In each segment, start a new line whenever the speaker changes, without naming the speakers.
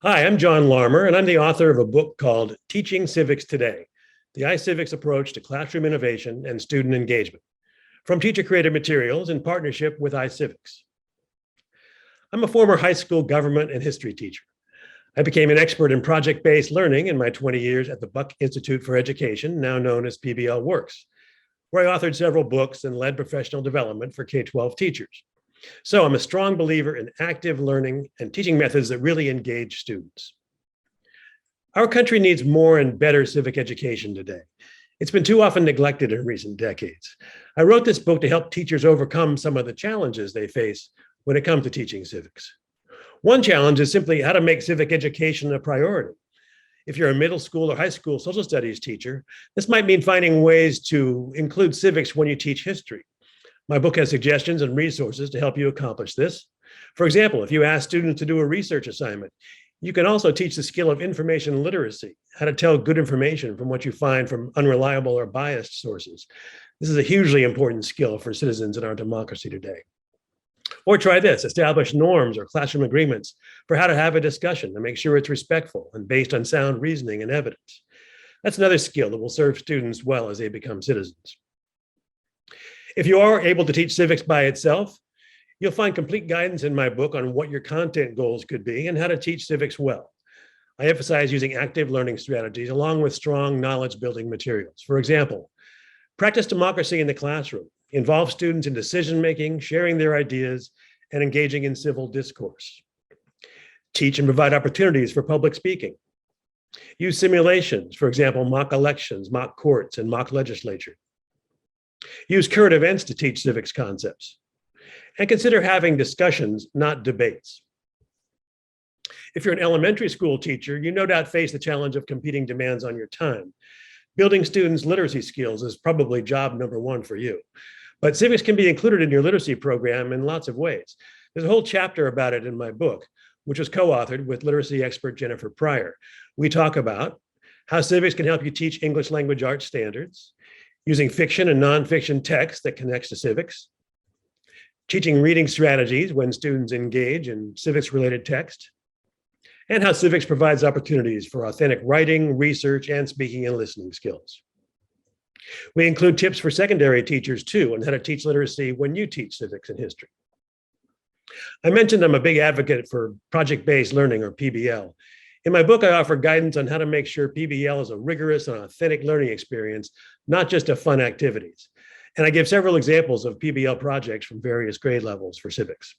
Hi, I'm John Larmer, and I'm the author of a book called Teaching Civics Today, the iCivics Approach to Classroom Innovation and Student Engagement, from Teacher Created Materials in partnership with iCivics. I'm a former high school government and history teacher. I became an expert in project-based learning in my 20 years at the Buck Institute for Education, now known as PBL Works, where I authored several books and led professional development for K-12 teachers. So I'm a strong believer in active learning and teaching methods that really engage students. Our country needs more and better civic education today. It's been too often neglected in recent decades. I wrote this book to help teachers overcome some of the challenges they face when it comes to teaching civics. One challenge is simply how to make civic education a priority. If you're a middle school or high school social studies teacher, this might mean finding ways to include civics when you teach history. My book has suggestions and resources to help you accomplish this. For example, if you ask students to do a research assignment, you can also teach the skill of information literacy, how to tell good information from what you find from unreliable or biased sources. This is a hugely important skill for citizens in our democracy today. Or try this, establish norms or classroom agreements for how to have a discussion and make sure it's respectful and based on sound reasoning and evidence. That's another skill that will serve students well as they become citizens. If you are able to teach civics by itself, you'll find complete guidance in my book on what your content goals could be and how to teach civics well. I emphasize using active learning strategies along with strong knowledge building materials. For example, practice democracy in the classroom, involve students in decision-making, sharing their ideas, and engaging in civil discourse. Teach and provide opportunities for public speaking. Use simulations, for example, mock elections, mock courts, and mock legislature. Use current events to teach civics concepts. And consider having discussions, not debates. If you're an elementary school teacher, you no doubt face the challenge of competing demands on your time. Building students' literacy skills is probably job number one for you. But civics can be included in your literacy program in lots of ways. There's a whole chapter about it in my book, which was co-authored with literacy expert Jennifer Pryor. We talk about how civics can help you teach English language arts standards, using fiction and nonfiction text that connects to civics, teaching reading strategies when students engage in civics-related text, and how civics provides opportunities for authentic writing, research, and speaking and listening skills. We include tips for secondary teachers too on how to teach literacy when you teach civics and history. I mentioned I'm a big advocate for project-based learning, or PBL. In my book, I offer guidance on how to make sure PBL is a rigorous and authentic learning experience, not just a fun activities. And I give several examples of PBL projects from various grade levels for civics.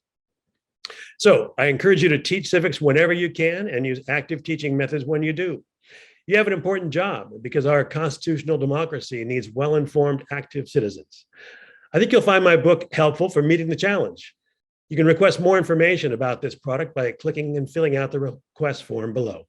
So I encourage you to teach civics whenever you can and use active teaching methods when you do. You have an important job because our constitutional democracy needs well-informed, active citizens. I think you'll find my book helpful for meeting the challenge. You can request more information about this product by clicking and filling out the request form below.